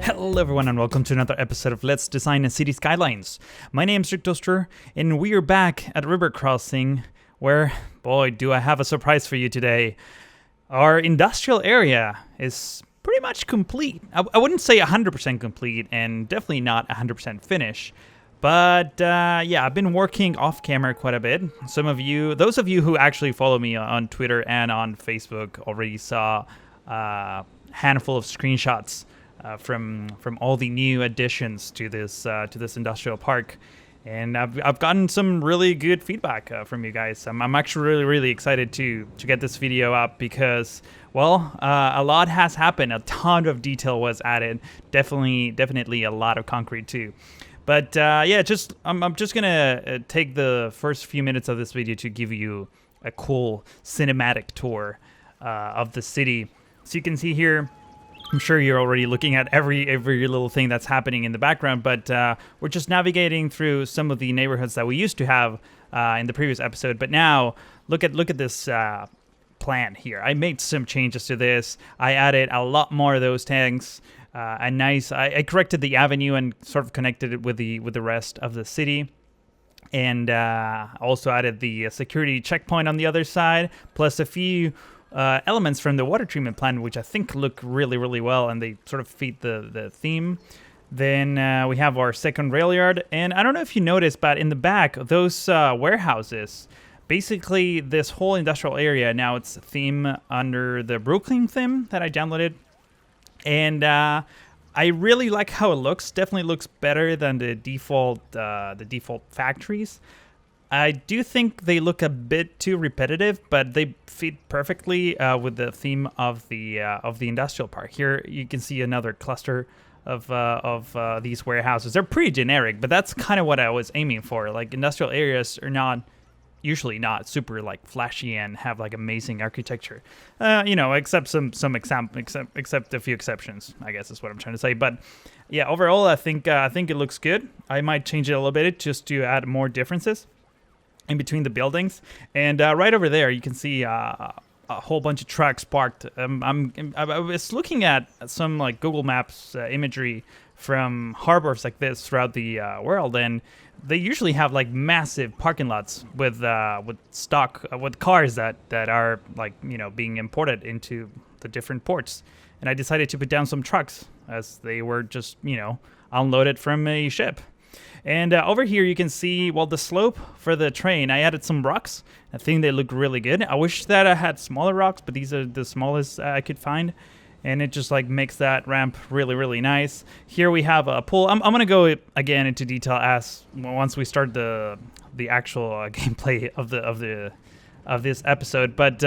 Hello everyone and welcome to another episode of Let's Design a Cities Skylines. My name is Rick Toaster and we are back at River Crossing where, boy, do I have a surprise for you today. Our industrial area is pretty much complete. I wouldn't say 100% complete and definitely not 100% finished. But yeah, I've been working off camera quite a bit. Those of you who actually follow me on Twitter and on Facebook already saw a handful of screenshots from all the new additions to this industrial park, and I've gotten some really good feedback from you guys. I'm actually really excited to get this video up because, well, a lot has happened. A ton of detail was added. Definitely a lot of concrete too. But yeah, I'm just gonna take the first few minutes of this video to give you a cool cinematic tour of the city. So you can see here, I'm sure you're already looking at every little thing that's happening in the background, but we're just navigating through some of the neighborhoods that we used to have in the previous episode. But now look at this plan here. I made some changes to this. I added a lot more of those tanks. I corrected the avenue and sort of connected it with the rest of the city, and also added the security checkpoint on the other side, plus a few elements from the water treatment plant, which I think look really well, and they sort of fit the theme. Then we have our second rail yard, and I don't know if you noticed, but in the back, those warehouses, basically this whole industrial area, now it's a theme under the Brooklyn theme that I downloaded. And I really like how it looks. Definitely looks better than the default factories. I do think they look a bit too repetitive, but they fit perfectly with the theme of the industrial park. Here you can see another cluster of these warehouses. They're pretty generic, but that's kind of what I was aiming for. Like, industrial areas are usually not super like flashy and have like amazing architecture, except except a few exceptions, I guess is what I'm trying to say. But yeah, overall, I think it looks good. I might change it a little bit just to add more differences in between the buildings. And right over there, you can see a whole bunch of trucks parked. I was looking at some like Google Maps imagery from harbors like this throughout the world, and they usually have like massive parking lots with cars that are like, being imported into the different ports. And I decided to put down some trucks as they were just, unloaded from a ship. And over here you can see, well, the slope for the train. I added some rocks. I think they look really good. I wish that I had smaller rocks, but these are the smallest I could find. And it just like makes that ramp really nice. Here we have a pool. I'm gonna go again into detail once we start the actual gameplay of this episode. But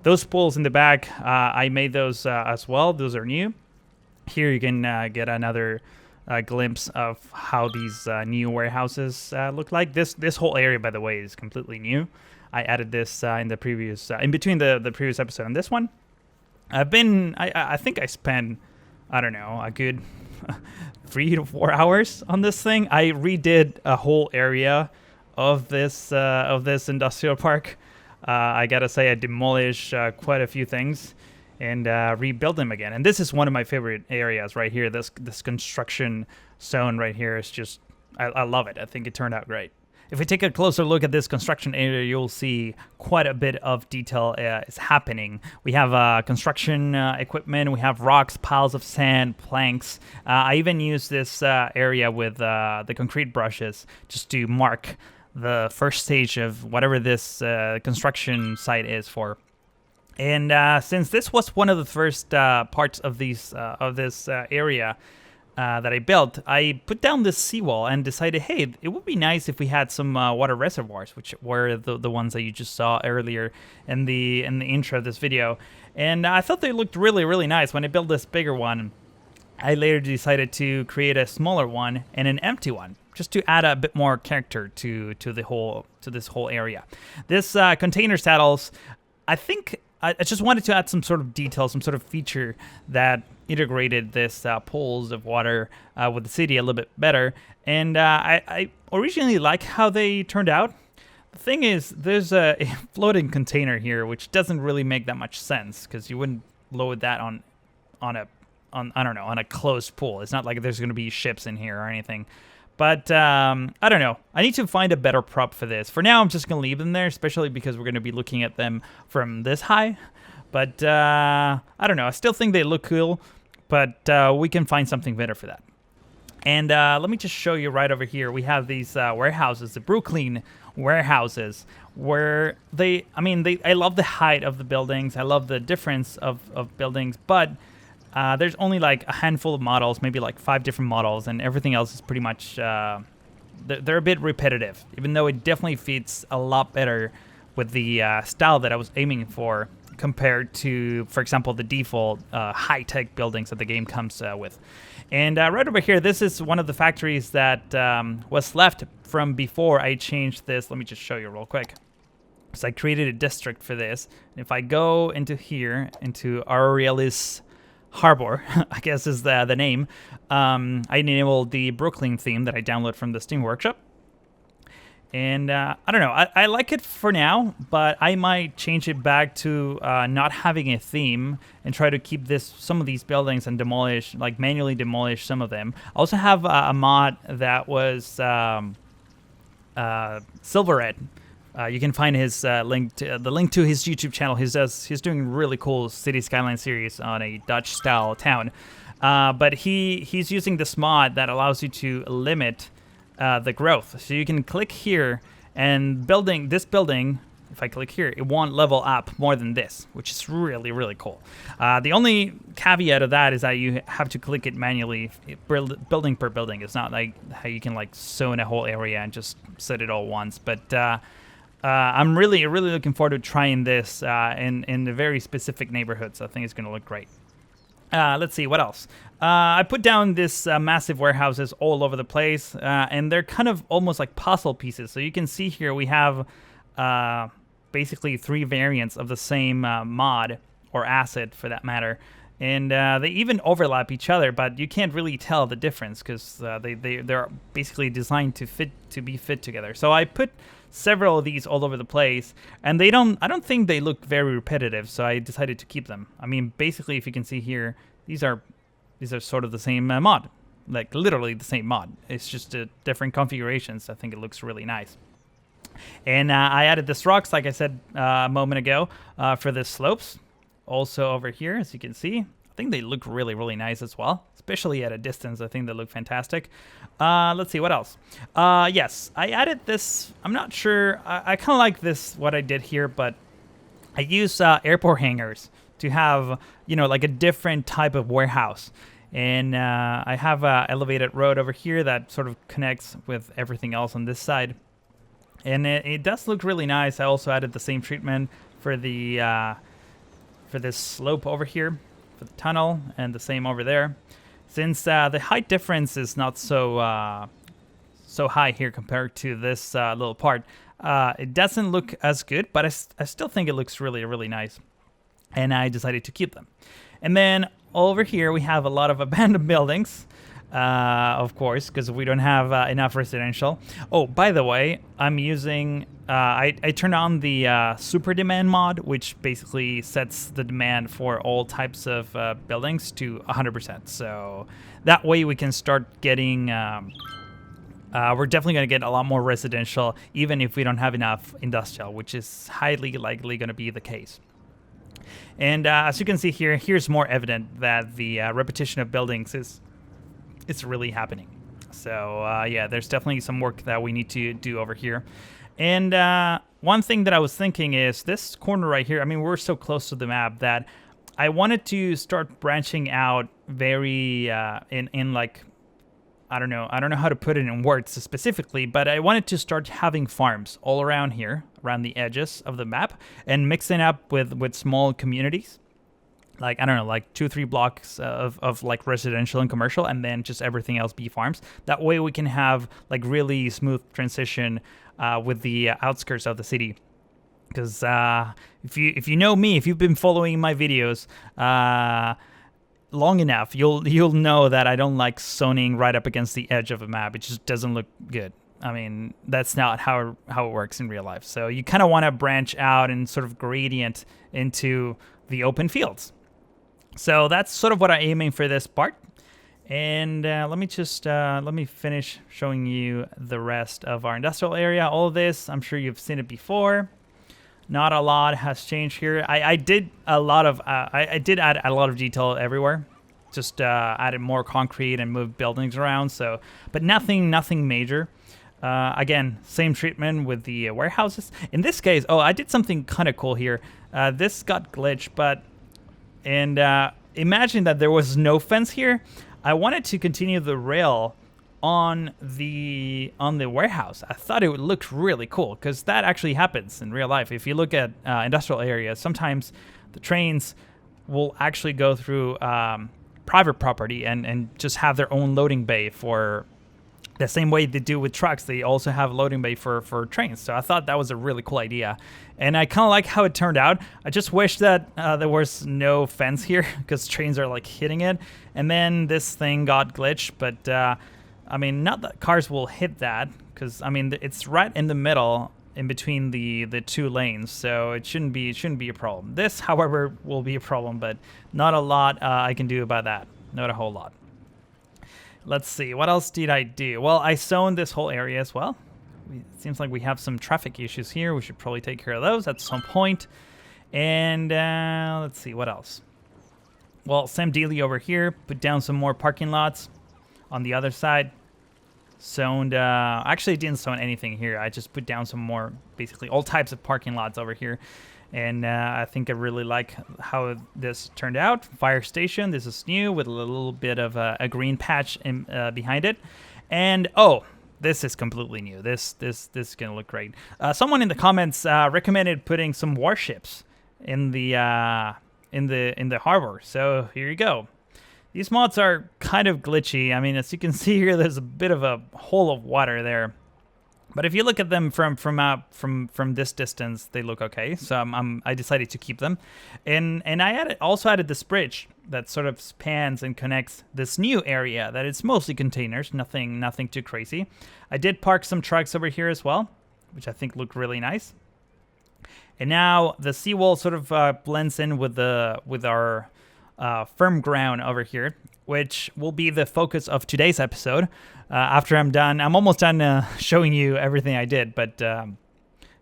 those pools in the back, I made those as well. Those are new. Here you can get another glimpse of how these new warehouses look like. This whole area, by the way, is completely new. I added this in between the previous episode and this one. I think I spent, I don't know, a good 3 to 4 hours on this thing. I redid a whole area of this industrial park. I gotta say, I demolished quite a few things and rebuilt them again. And this is one of my favorite areas right here. This construction zone right here is just, I love it. I think it turned out great. If we take a closer look at this construction area, you'll see quite a bit of detail is happening. We have construction equipment, we have rocks, piles of sand, planks. I even use this area with the concrete brushes just to mark the first stage of whatever this construction site is for. And since this was one of the first parts of this area that I built, I put down this seawall and decided, hey, it would be nice if we had some water reservoirs, which were the ones that you just saw earlier in the intro of this video. And I thought they looked really nice. When I built this bigger one, I later decided to create a smaller one and an empty one, just to add a bit more character to this whole area. This container saddles, I think I just wanted to add some sort of detail, some sort of feature that integrated this pools of water with the city a little bit better. And I originally like how they turned out. The thing is, there's a floating container here, which doesn't really make that much sense because you wouldn't load that on I don't know, on a closed pool. It's not like there's going to be ships in here or anything. But I don't know. I need to find a better prop for this. For now, I'm just going to leave them there, especially because we're going to be looking at them from this high. But I don't know. I still think they look cool, but we can find something better for that. And let me just show you right over here. We have these warehouses, the Brooklyn warehouses, where I love the height of the buildings. I love the difference of buildings, but there's only like a handful of models, maybe like 5 different models, and everything else is pretty much, they're a bit repetitive, even though it definitely fits a lot better with the style that I was aiming for compared to, for example, the default high-tech buildings that the game comes with. And right over here, this is one of the factories that was left from before I changed this. Let me just show you real quick. So I created a district for this. And if I go into here, into Aurelis Harbor, I guess is the name, I enabled the Brooklyn theme that I downloaded from the Steam Workshop. And I don't know, I like it for now, but I might change it back to not having a theme and try to keep some of these buildings and demolish, like manually demolish some of them. I also have a mod that was Silverred. You can find his link to his YouTube channel. He's doing really cool Cities Skylines series on a Dutch style town. But he's using this mod that allows you to limit the growth. So you can click here, and this building, if I click here, it won't level up more than this, which is really, really cool. The only caveat of that is that you have to click it manually, building per building. It's not like how you can like zone a whole area and just set it all once. But I'm really, really looking forward to trying this in the very specific neighborhoods. I think it's going to look great. Let's see, what else? I put down this massive warehouses all over the place, and they're kind of almost like puzzle pieces. So you can see here we have basically 3 variants of the same mod, or asset for that matter. And they even overlap each other, but you can't really tell the difference because they're basically designed to be fit together. So I put several of these all over the place, and I don't think they look very repetitive, so I decided to keep them. I mean, basically, if you can see here, these are sort of the same mod, like literally the same mod. It's just different configurations. I think it looks really nice. And I added this rocks, like I said a moment ago, for the slopes. Also over here, as you can see, I think they look really, really nice as well. Especially at a distance, I think they look fantastic. Let's see, what else? Yes, I added this. I'm not sure. I kind of like this, what I did here, but I use airport hangars to have, like a different type of warehouse. And I have an elevated road over here that sort of connects with everything else on this side. And it does look really nice. I also added the same treatment for the for this slope over here, for the tunnel, and the same over there. Since the height difference is not so high here compared to this little part, it doesn't look as good, but I still think it looks really, really nice. And I decided to keep them. And then over here, we have a lot of abandoned buildings, of course, because we don't have enough residential. Oh, by the way, I'm using... I turned on the super demand mod, which basically sets the demand for all types of buildings to 100%. So that way we can start getting... we're definitely going to get a lot more residential, even if we don't have enough industrial, which is highly likely going to be the case. And as you can see here, here's more evident that the repetition of buildings is really happening. So yeah, there's definitely some work that we need to do over here. And one thing that I was thinking is this corner right here. I mean, we're so close to the map that I wanted to start branching out very in like, I don't know how to put it in words specifically, but I wanted to start having farms all around here, around the edges of the map, and mixing up with small communities. Like, I don't know, like 2-3 blocks of like residential and commercial, and then just everything else be farms. That way we can have like really smooth transition with the outskirts of the city. Because if you know me, if you've been following my videos long enough, you'll know that I don't like zoning right up against the edge of a map. It just doesn't look good. I mean, that's not how it works in real life. So you kind of want to branch out and sort of gradient into the open fields. So that's sort of what I'm aiming for this part. And let me finish showing you the rest of our industrial area. All of this, I'm sure you've seen it before. Not a lot has changed here. I did add a lot of detail everywhere. Just added more concrete and moved buildings around. So, but nothing major. Again, same treatment with the warehouses. In this case, I did something kind of cool here. This got glitched, imagine that there was no fence here. I wanted to continue the rail on the warehouse. I thought it would look really cool because that actually happens in real life. If you look at industrial areas, sometimes the trains will actually go through private property and just have their own loading bay for the same way they do with trucks. They also have a loading bay for trains. So I thought that was a really cool idea. And I kind of like how it turned out. I just wish that there was no fence here because trains are like hitting it. And then this thing got glitched. But I mean, not that cars will hit that because I mean, it's right in the middle in between the two lanes. So it shouldn't be a problem. This, however, will be a problem, but not a lot I can do about that. Not a whole lot. Let's see, what else did I do? Well, I zoned this whole area as well. It seems like we have some traffic issues here. We should probably take care of those at some point. And let's see, what else? Well, same dealie over here. Put down some more parking lots on the other side. Zoned, actually didn't zone anything here. I just put down some more, basically all types of parking lots over here. And I think I really like how this turned out. Fire station, this is new with a little bit of a green patch behind it. And this is completely new. This is gonna look great. Someone in the comments recommended putting some warships in the harbor. So here you go. These mods are kind of glitchy. I mean, as you can see here, there's a bit of a hole of water there. But if you look at them from this distance, they look okay. So I decided to keep them, and I also added this bridge that sort of spans and connects this new area that is mostly containers, nothing too crazy. I did park some trucks over here as well, which I think look really nice. And now the seawall sort of blends in with our firm ground over here, which will be the focus of today's episode. After I'm done, I'm almost done showing you everything I did, but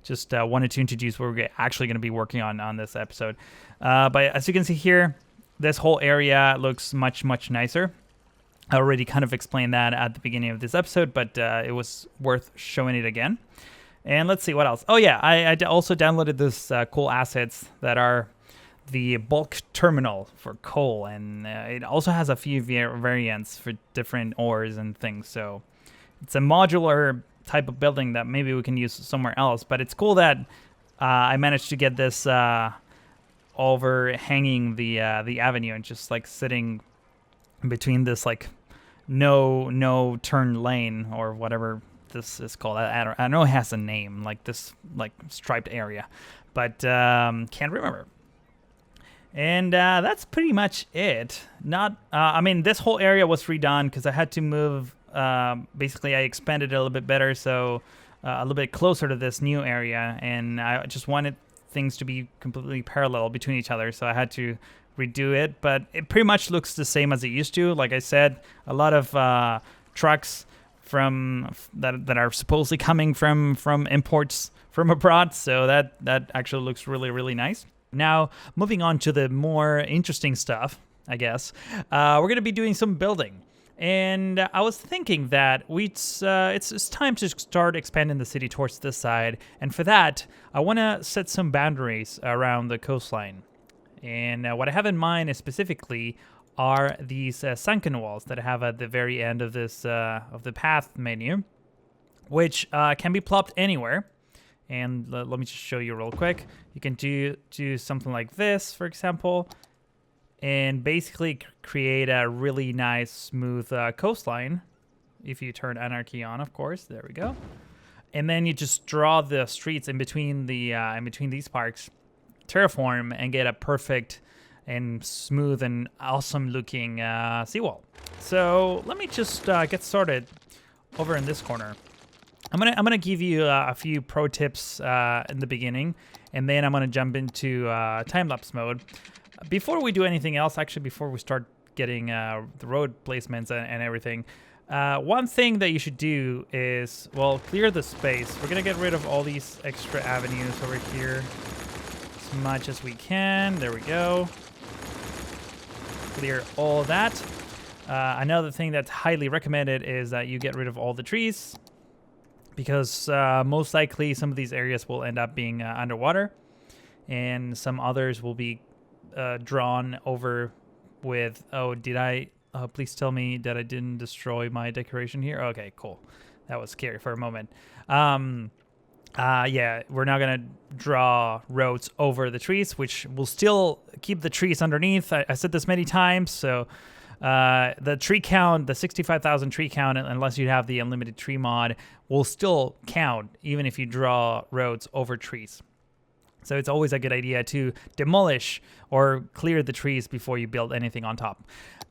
just wanted to introduce what we're actually going to be working on this episode. But as you can see here, this whole area looks much nicer. I already kind of explained that at the beginning of this episode, but it was worth showing it again. And let's see what else. Oh yeah, I also downloaded this cool assets that are the bulk terminal for coal, and it also has a few variants for different ores and things. So it's a modular type of building that maybe we can use somewhere else. But it's cool that I managed to get this overhanging the avenue and just like sitting in between this like no turn lane or whatever this is called. I know it has a name, like this like striped area, but can't remember. And that's pretty much it. I mean, this whole area was redone because I had to move. Basically, I expanded it a little bit better, so a little bit closer to this new area. And I just wanted things to be completely parallel between each other, so I had to redo it. But it pretty much looks the same as it used to. Like I said, a lot of trucks that are supposedly coming from imports from abroad. So that actually looks really nice. Now, moving on to the more interesting stuff, I guess, we're going to be doing some building. And I was thinking that it's time to start expanding the city towards this side. And for that, I want to set some boundaries around the coastline. And what I have in mind is specifically are these sunken walls that I have at the very end of this of the path menu, which can be plopped anywhere. And let me just show you real quick. You can do something like this, for example, and basically create a really nice, smooth coastline. If you turn anarchy on, of course. There we go. And then you just draw the streets in between these parks, terraform, and get a perfect and smooth and awesome looking seawall. So let me just get started over in this corner. I'm gonna give you a few pro tips in the beginning, and then I'm gonna jump into time-lapse mode. Before we do anything else, actually, before we start getting the road placements and everything, one thing that you should do is, well, clear the space. We're going to get rid of all these extra avenues over here as much as we can. There we go. Clear all of that. Another thing that's highly recommended is that you get rid of all the trees, because most likely some of these areas will end up being underwater, and some others will be drawn over with, oh, did I, please tell me that I didn't destroy my decoration here. Okay, cool. That was scary for a moment. Yeah, we're now going to draw roads over the trees, which will still keep the trees underneath. I said this many times, so the tree count, the 65,000 tree count, unless you have the unlimited tree mod, will still count even if you draw roads over trees. So it's always a good idea to demolish or clear the trees before you build anything on top.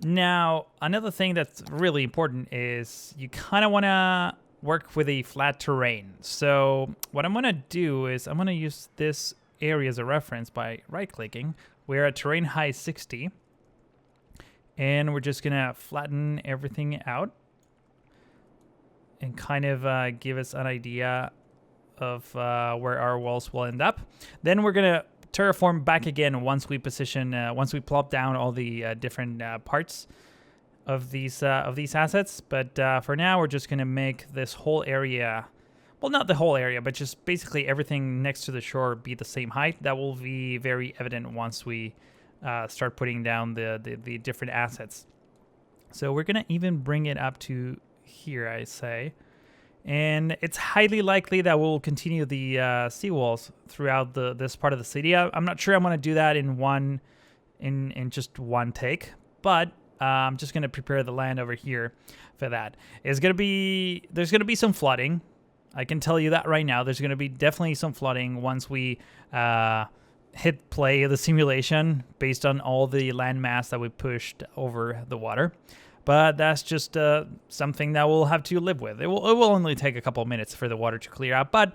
Now, another thing that's really important is you kind of want to work with a flat terrain. So what I'm going to do is I'm going to use this area as a reference by right-clicking. We're at terrain height 60. And we're just going to flatten everything out and kind of give us an idea of where our walls will end up. Then we're going to terraform back again once we position, once we plop down all the different parts of these assets. But for now, we're just going to make this whole area, well, not the whole area, but just basically everything next to the shore be the same height. That will be very evident once we start putting down the different assets. So we're going to even bring it up to here, I say. And it's highly likely that we'll continue the seawalls throughout this part of the city. I'm not sure I'm going to do that in just one take, but I'm just going to prepare the land over here for that. There's going to be some flooding. I can tell you that right now. There's going to be definitely some flooding once we hit play of the simulation based on all the land mass that we pushed over the water. But that's just something that we'll have to live with. It will only take a couple of minutes for the water to clear out, but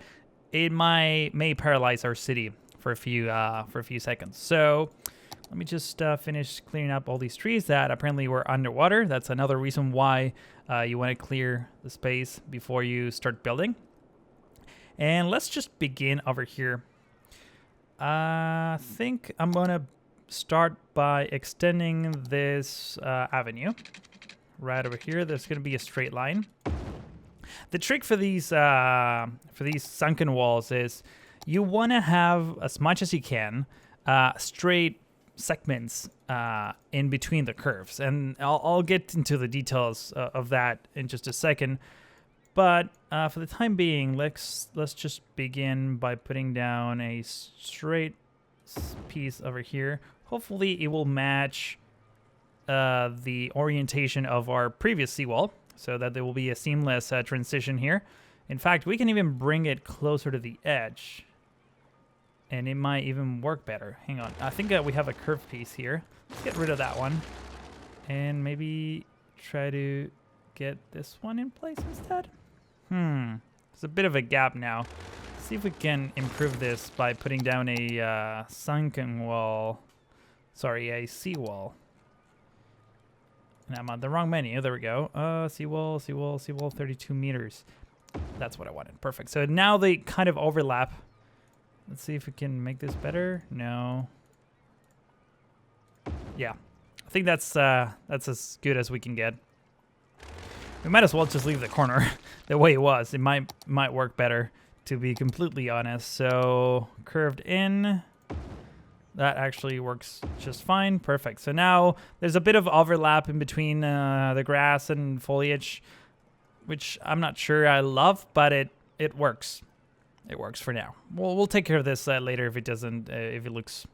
it may paralyze our city for a few seconds. So let me just finish clearing up all these trees that apparently were underwater. That's another reason why you want to clear the space before you start building. And let's just begin over here. I think I'm going to start by extending this avenue. Right over here, there's going to be a straight line. The trick for these sunken walls is you want to have, as much as you can, straight segments in between the curves. And I'll get into the details of that in just a second. But for the time being, let's just begin by putting down a straight piece over here. Hopefully it will match the orientation of our previous seawall, so that there will be a seamless transition here. In fact, we can even bring it closer to the edge, and it might even work better. Hang on, I think that we have a curved piece here. Let's get rid of that one, and maybe try to get this one in place instead. There's a bit of a gap now. Let's see if we can improve this by putting down a sunken wall. Sorry, a seawall. And I'm on the wrong menu. There we go. Seawall, 32 meters. That's what I wanted. Perfect. So now they kind of overlap. Let's see if we can make this better. No. Yeah. I think that's as good as we can get. We might as well just leave the corner the way it was. It might work better, to be completely honest. So curved in. That actually works just fine. Perfect. So now there's a bit of overlap in between the grass and foliage, which I'm not sure I love, but it works. It works for now. We'll take care of this later if it doesn't, if it looks,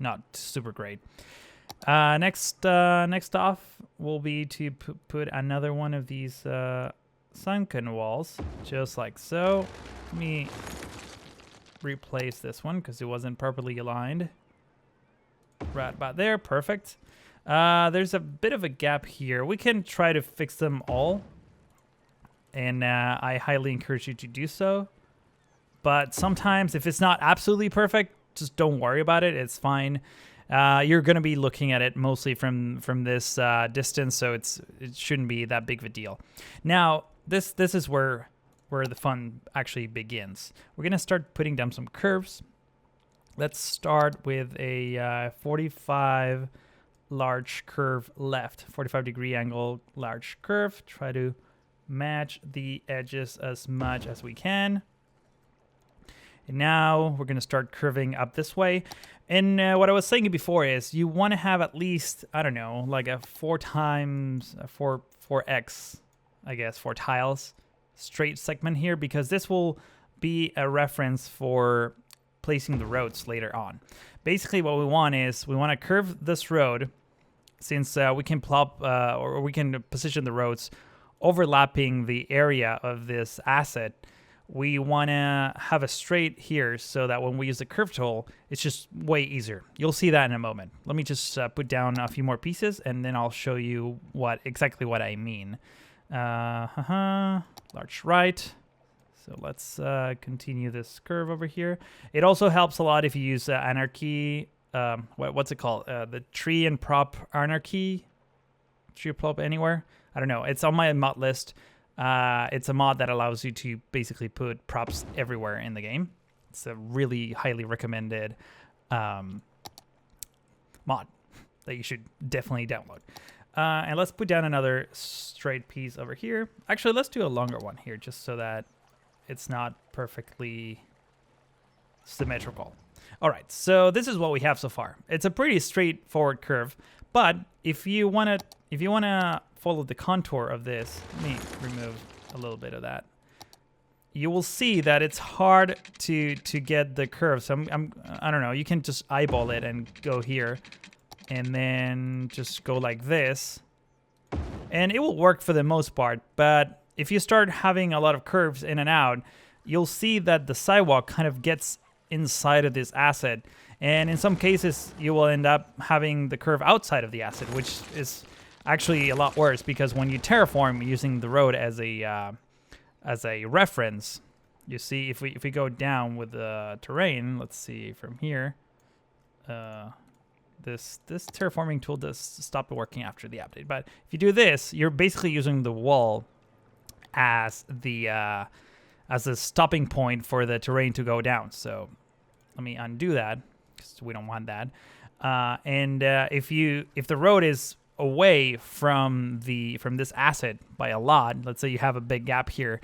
not super great. Next off will be to put another one of these sunken walls, just like so. Let me replace this one because it wasn't properly aligned. Right about there. Perfect. There's a bit of a gap here. We can try to fix them all, and I highly encourage you to do so. But sometimes if it's not absolutely perfect, just don't worry about it. It's fine. You're going to be looking at it mostly from this distance, so it shouldn't be that big of a deal. Now, this is where the fun actually begins. We're going to start putting down some curves. Let's start with a 45 large curve left, 45 degree angle large curve. Try to match the edges as much as we can. And now we're going to start curving up this way. And what I was saying before is you want to have at least, I don't know, like a 4x, I guess, 4 tiles straight segment here, because this will be a reference for placing the roads later on. Basically what we want is we want to curve this road, since we can plop or we can position the roads overlapping the area of this asset. We want to have a straight here so that when we use the curve tool, it's just way easier. You'll see that in a moment. Let me just put down a few more pieces, and then I'll show you exactly what I mean. Large right. So let's continue this curve over here. It also helps a lot if you use anarchy. What's it called? The tree and prop anarchy. Tree prop anywhere? I don't know. It's on my mod list. It's a mod that allows you to basically put props everywhere in the game. It's a really highly recommended mod that you should definitely download. And let's put down another straight piece over here. Actually, let's do a longer one here just so that it's not perfectly symmetrical. All right, so this is what we have so far. It's a pretty straightforward curve, but if you wanna follow the contour of this, let me remove a little bit of that. You will see that it's hard to get the curve. So I don't know. You can just eyeball it and go here, and then just go like this, and it will work for the most part. But if you start having a lot of curves in and out, you'll see that the sidewalk kind of gets inside of this asset. And in some cases, you will end up having the curve outside of the asset, which is actually a lot worse, because when you terraform using the road as a reference, you see if we go down with the terrain, let's see from here, this terraforming tool does stop working after the update. But if you do this, you're basically using the wall as the stopping point for the terrain to go down. So let me undo that, because we don't want that. If the road is away from this asset by a lot, let's say you have a big gap here,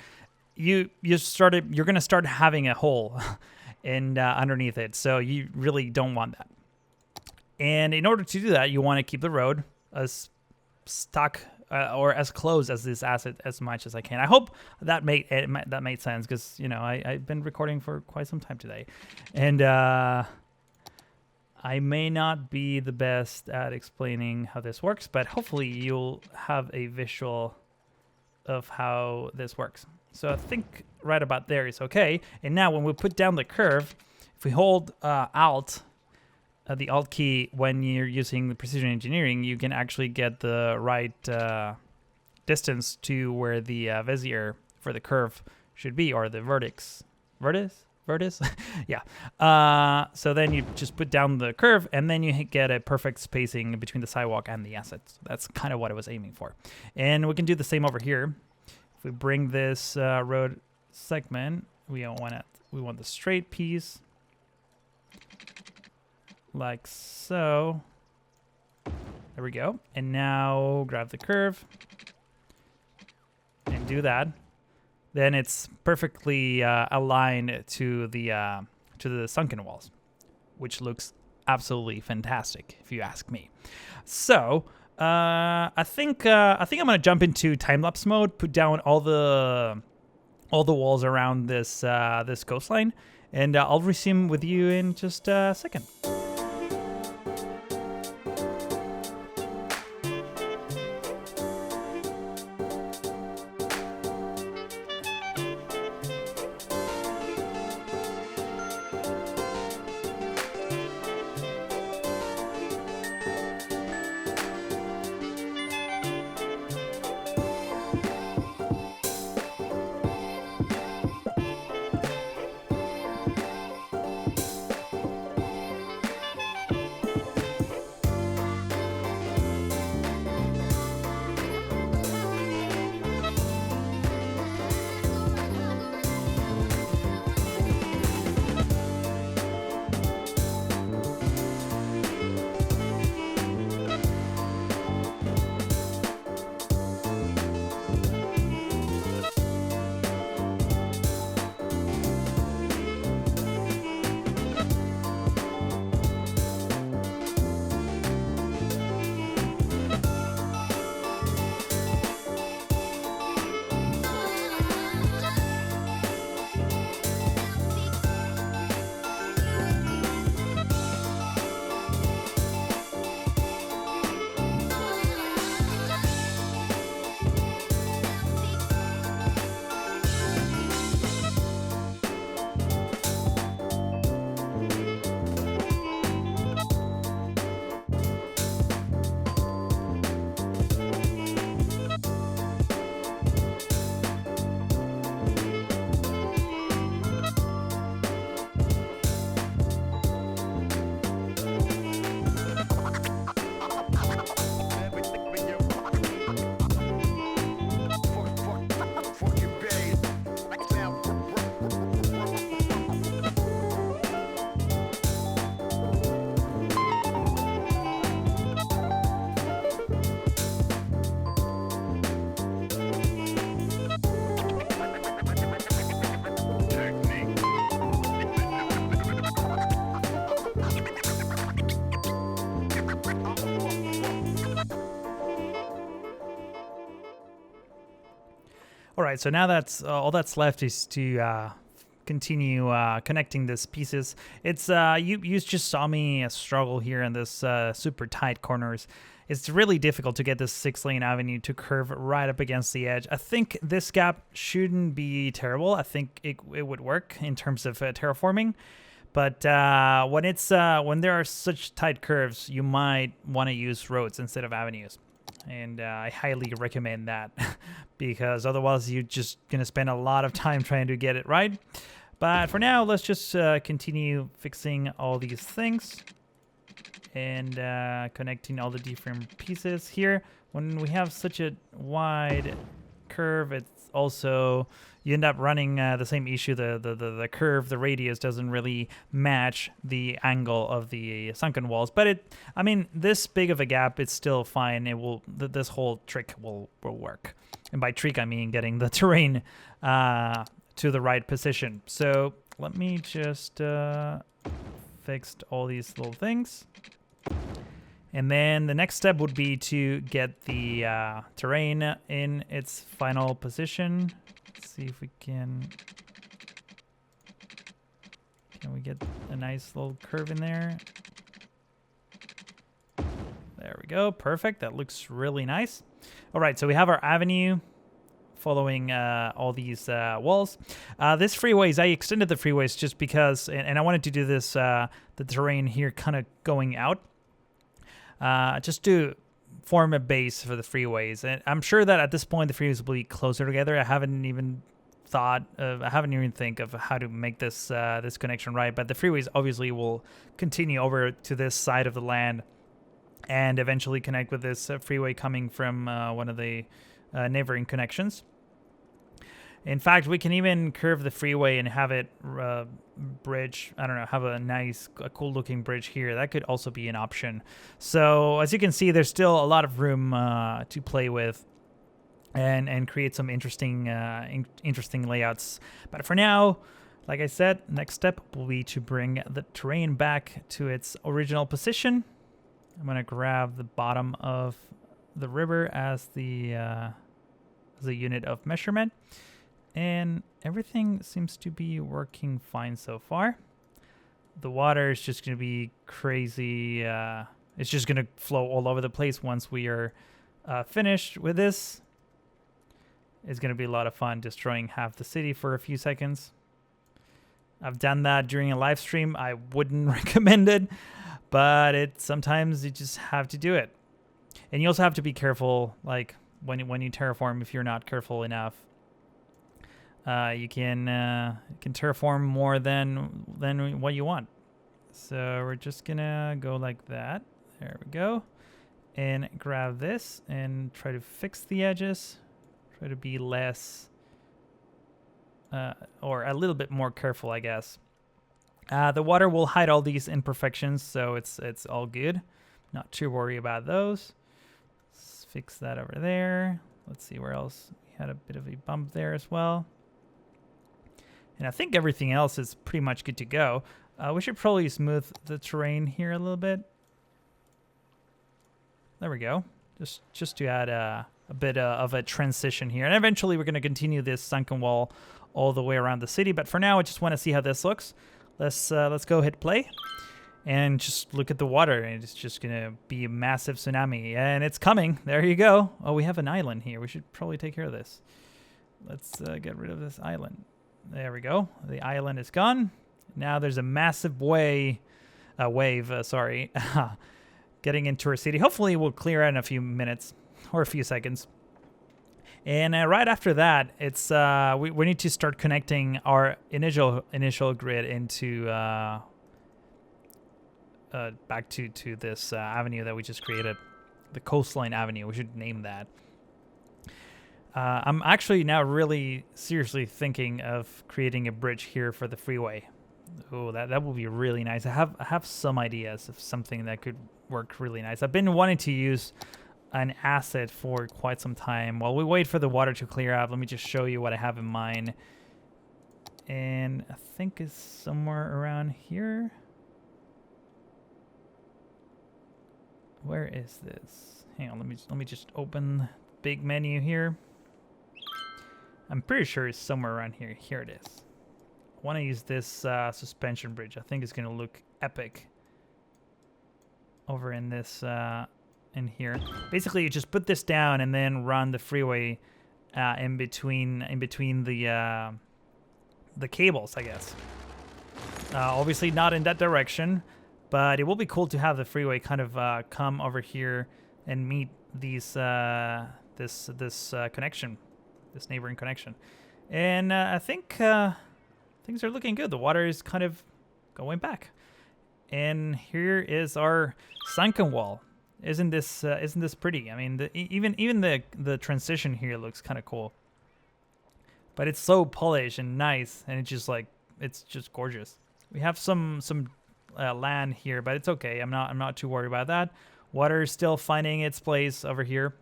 you're going to start having a hole and underneath it. So you really don't want that. And in order to do that, you want to keep the road as stuck or as close as this asset as much as I can. I hope that made sense, because I've been recording for quite some time today, and I may not be the best at explaining how this works, but hopefully you'll have a visual of how this works. So I think right about there is okay. And now when we put down the curve, if we hold Alt, the Alt key when you're using the precision engineering, you can actually get the right distance to where the Bezier for the curve should be, or the vertex. Vertex? Yeah. So then you just put down the curve, and then you get a perfect spacing between the sidewalk and the assets. That's kind of what I was aiming for. And we can do the same over here. If we bring this road segment, we want the straight piece, like so. There we go. And now grab the curve and do that. Then it's perfectly aligned to the sunken walls, which looks absolutely fantastic, if you ask me. So I think I'm gonna jump into time-lapse mode, put down all the walls around this coastline, and I'll resume with you in just a second. All right, so now that's all that's left is to continue connecting these pieces. It's you just saw me struggle here in this super tight corners. It's really difficult to get this 6-lane avenue to curve right up against the edge. I think this gap shouldn't be terrible. I think it would work in terms of terraforming. But when there are such tight curves, you might want to use roads instead of avenues. And I highly recommend that because otherwise you're just going to spend a lot of time trying to get it right. But for now, let's just continue fixing all these things and connecting all the different pieces here. When we have such a wide curve, it's also, you end up running the same issue. The curve, the radius doesn't really match the angle of the sunken walls. But I mean, this big of a gap, it's still fine. It will, this whole trick will work. And by trick, I mean getting the terrain to the right position. So let me just fix all these little things. And then the next step would be to get the terrain in its final position. Let's see if we can we get a nice little curve in there? There we go, perfect. That looks really nice. All right, so we have our avenue following all these walls. This freeways, I extended the freeways just because, and I wanted to do this, the terrain here kind of going out. Just to form a base for the freeways. And I'm sure that at this point the freeways will be closer together. I haven't even think of how to make this this connection right, but the freeways obviously will continue over to this side of the land and eventually connect with this freeway coming from one of the neighboring connections. In fact, we can even curve the freeway and have it bridge, I don't know, have a cool looking bridge here. That could also be an option. So as you can see, there's still a lot of room to play with and create some interesting layouts. But for now, like I said, next step will be to bring the terrain back to its original position. I'm going to grab the bottom of the river as the unit of measurement. And everything seems to be working fine so far. The water is just going to be crazy. It's just going to flow all over the place once we are finished with this. It's going to be a lot of fun destroying half the city for a few seconds. I've done that during a live stream. I wouldn't recommend it, but sometimes you just have to do it. And you also have to be careful, like when you terraform, if you're not careful enough. You can terraform more than what you want. So we're just gonna go like that. There we go. And grab this and try to fix the edges. Try to be less or a little bit more careful, I guess. The water will hide all these imperfections, so it's all good. Not too worried about those. Let's fix that over there. Let's see where else. We had a bit of a bump there as well. And I think everything else is pretty much good to go. We should probably smooth the terrain here a little bit. There we go. Just to add a bit of a transition here. And eventually we're going to continue this sunken wall all the way around the city. But for now, I just want to see how this looks. Let's go hit play. And just look at the water. And it's just going to be a massive tsunami. And it's coming. There you go. Oh, we have an island here. We should probably take care of this. Let's get rid of this island. There we go. The island is gone. Now there's a massive wave, getting into our city. Hopefully we'll clear out in a few minutes or a few seconds. And right after that, it's we need to start connecting our initial grid into back to this avenue that we just created, the Coastline Avenue. We should name that. I'm actually now really seriously thinking of creating a bridge here for the freeway. Oh, that would be really nice. I have some ideas of something that could work really nice. I've been wanting to use an asset for quite some time. While we wait for the water to clear out, let me just show you what I have in mind. And I think it's somewhere around here. Where is this? Hang on, let me just open the big menu here. I'm pretty sure it's somewhere around here. Here it is. I want to use this suspension bridge. I think it's going to look epic over in this in here. Basically, you just put this down and then run the freeway in between the cables, I guess. Obviously not in that direction, but it will be cool to have the freeway kind of come over here and meet these this connection, this neighboring connection. And I think things are looking good. The water is kind of going back. And here is our sunken wall. Isn't this pretty? I mean, even the transition here looks kind of cool. But it's so polished and nice, and it's just gorgeous. We have some land here, but it's okay. I'm not too worried about that. Water is still finding its place over here.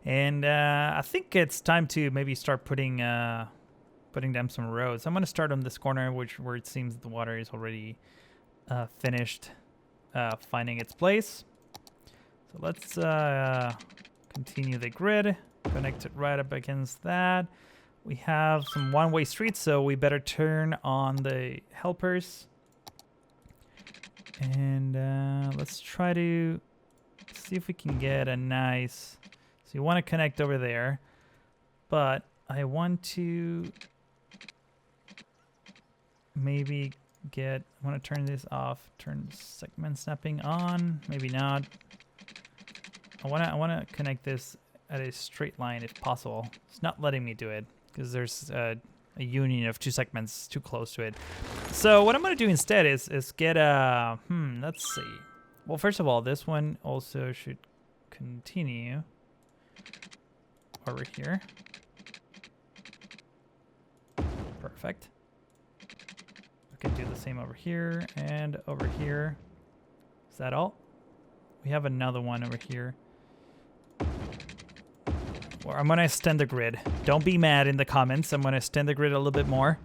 And I think it's time to maybe start putting down some roads. I'm gonna start on this corner, where it seems the water is already finished finding its place. So let's continue the grid, connect it right up against that. We have some one-way streets, so we better turn on the helpers. And let's try to see if we can get a nice... So you want to connect over there, but I want to maybe I want to turn this off, turn segment snapping on, maybe not. I want to connect this at a straight line if possible. It's not letting me do it because there's a union of two segments too close to it. So what I'm going to do instead is get a, let's see. Well, first of all, this one also should continue over here. Perfect. We can do the same over here and over here. Is that all? We have another one over here. Or I'm going to extend the grid. Don't be mad in the comments. I'm going to extend the grid a little bit more.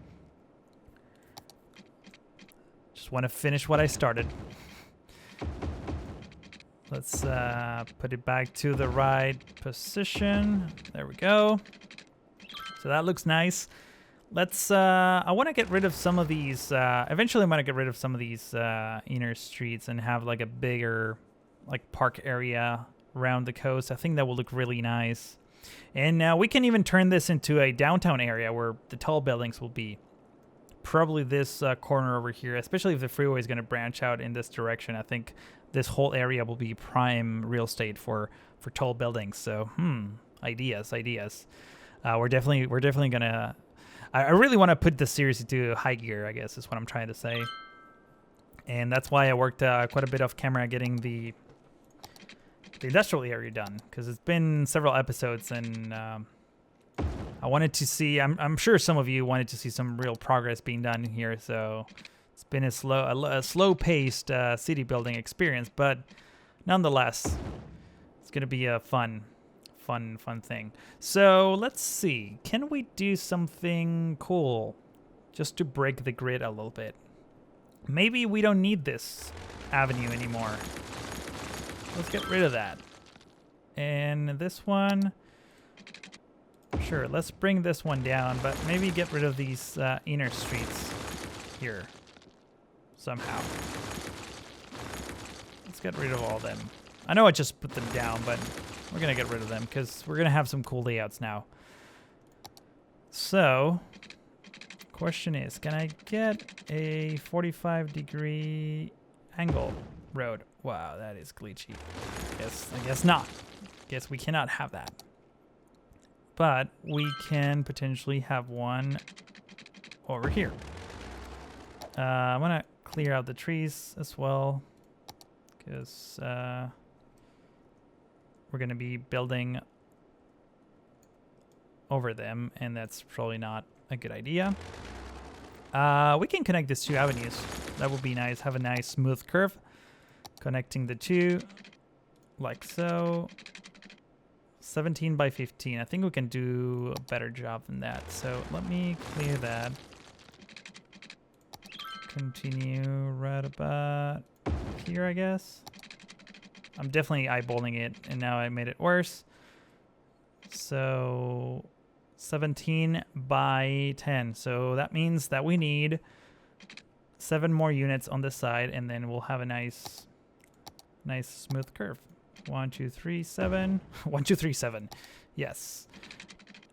Just want to finish what I started. Let's put it back to the right position. There we go. So that looks nice. Let's, I want to get rid of some of these, eventually I'm going to get rid of some of these inner streets and have like a bigger like park area around the coast. I think that will look really nice. And now we can even turn this into a downtown area where the tall buildings will be. Probably this corner over here, especially if the freeway is going to branch out in this direction. I think this whole area will be prime real estate for tall buildings. So, ideas. We're definitely gonna. I really want to put this series into high gear, I guess is what I'm trying to say. And that's why I worked quite a bit off camera getting the industrial area done, because it's been several episodes and I wanted to see. I'm sure some of you wanted to see some real progress being done here. So it's been a slow-paced city building experience, but nonetheless, it's gonna be a fun thing. So let's see. Can we do something cool just to break the grid a little bit? Maybe we don't need this avenue anymore. Let's get rid of that. And this one, sure, let's bring this one down, but maybe get rid of these inner streets here somehow. Let's get rid of all of them. I know I just put them down, but we're going to get rid of them because we're going to have some cool layouts now. So, question is, can I get a 45-degree angle road? Wow, that is glitchy. I guess not. Guess we cannot have that. But we can potentially have one over here. I'm going to clear out the trees as well because we're going to be building over them, and that's probably not a good idea. We can connect these two avenues. That would be nice. Have a nice smooth curve connecting the two like so. 17 by 15. I think we can do a better job than that. So let me clear that. Continue right about here, I guess. I'm definitely eyeballing it, and now I made it worse. So 17 by 10. So that means that we need 7 more units on this side, and then we'll have a nice smooth curve. 1, 2, 3, 7. 1, 2, 3, 7. Yes.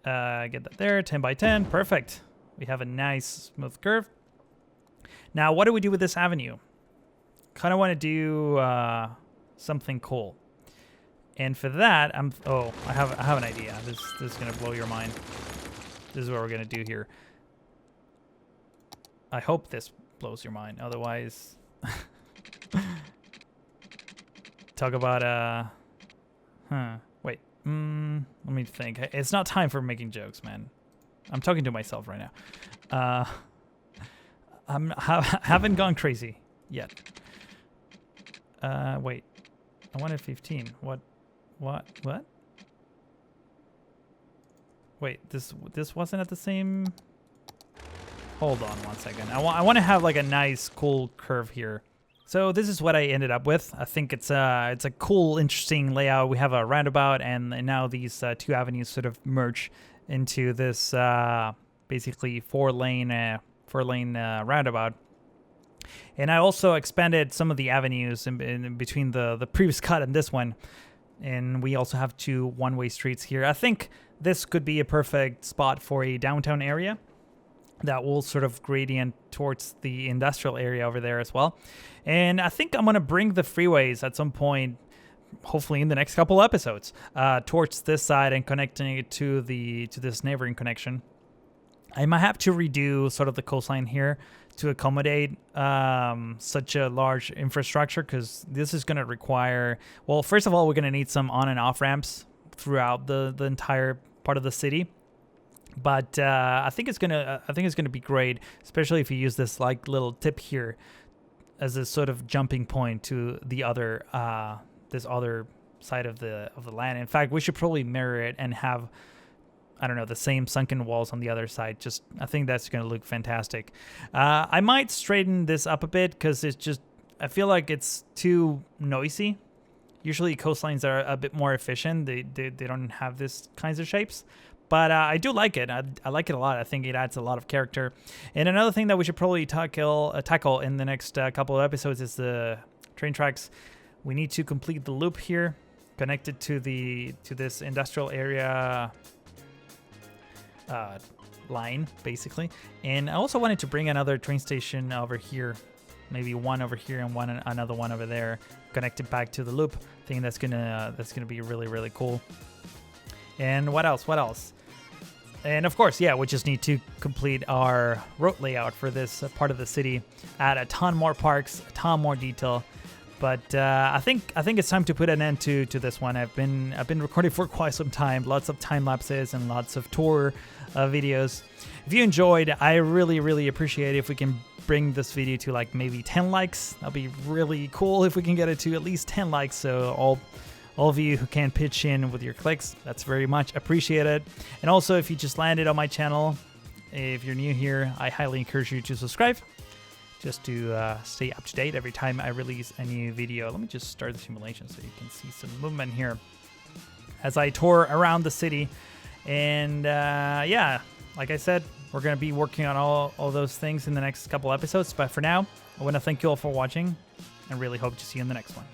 Get that there. 10 by 10. Perfect. We have a nice smooth curve. Now, what do we do with this avenue? Kind of want to do something cool. And for that, I have an idea. This is gonna blow your mind. This is what we're gonna do here. I hope this blows your mind. Otherwise, talk about wait. Let me think. It's not time for making jokes, man. I'm talking to myself right now. Haven't gone crazy yet. Wait. I wanted 15. What? Wait, this wasn't at the same... Hold on one second. I want to have like a nice, cool curve here. So this is what I ended up with. I think it's a cool, interesting layout. We have a roundabout, and now these 2 avenues sort of merge into this basically four-lane roundabout. And I also expanded some of the avenues in between the previous cut and this one. And we also have 2 one-way streets here. I think this could be a perfect spot for a downtown area that will sort of gradient towards the industrial area over there as well. And I think I'm going to bring the freeways at some point, hopefully in the next couple episodes, towards this side and connecting it to this neighboring connection. I might have to redo sort of the coastline here to accommodate such a large infrastructure, because this is going to require, well, first of all, we're going to need some on and off ramps throughout the entire part of the city. But I think it's gonna be great, especially if you use this like little tip here as a sort of jumping point to the other this other side of the land. In fact, we should probably mirror it and have, I don't know, the same sunken walls on the other side. I think that's going to look fantastic. I might straighten this up a bit, because I feel like it's too noisy. Usually coastlines are a bit more efficient. They don't have these kinds of shapes. But I do like it. I like it a lot. I think it adds a lot of character. And another thing that we should probably tackle in the next couple of episodes is the train tracks. We need to complete the loop here, connected to this industrial area line, basically. And I also wanted to bring another train station over here, maybe one over here and another one over there, connected back to the loop. I think that's gonna be really, really cool. And what else? And of course, yeah, we just need to complete our road layout for this part of the city. Add a ton more parks, a ton more detail. But I think it's time to put an end to this one. I've been recording for quite some time, lots of time lapses and lots of tour videos. If you enjoyed, I really, really appreciate it if we can bring this video to like maybe 10 likes. That'd be really cool if we can get it to at least 10 likes. So all of you who can pitch in with your clicks, that's very much appreciated. And also, if you just landed on my channel, if you're new here, I highly encourage you to subscribe, just to stay up to date every time I release a new video. Let me just start the simulation so you can see some movement here as I tour around the city. And yeah, like I said, we're going to be working on all those things in the next couple episodes. But for now, I want to thank you all for watching and really hope to see you in the next one.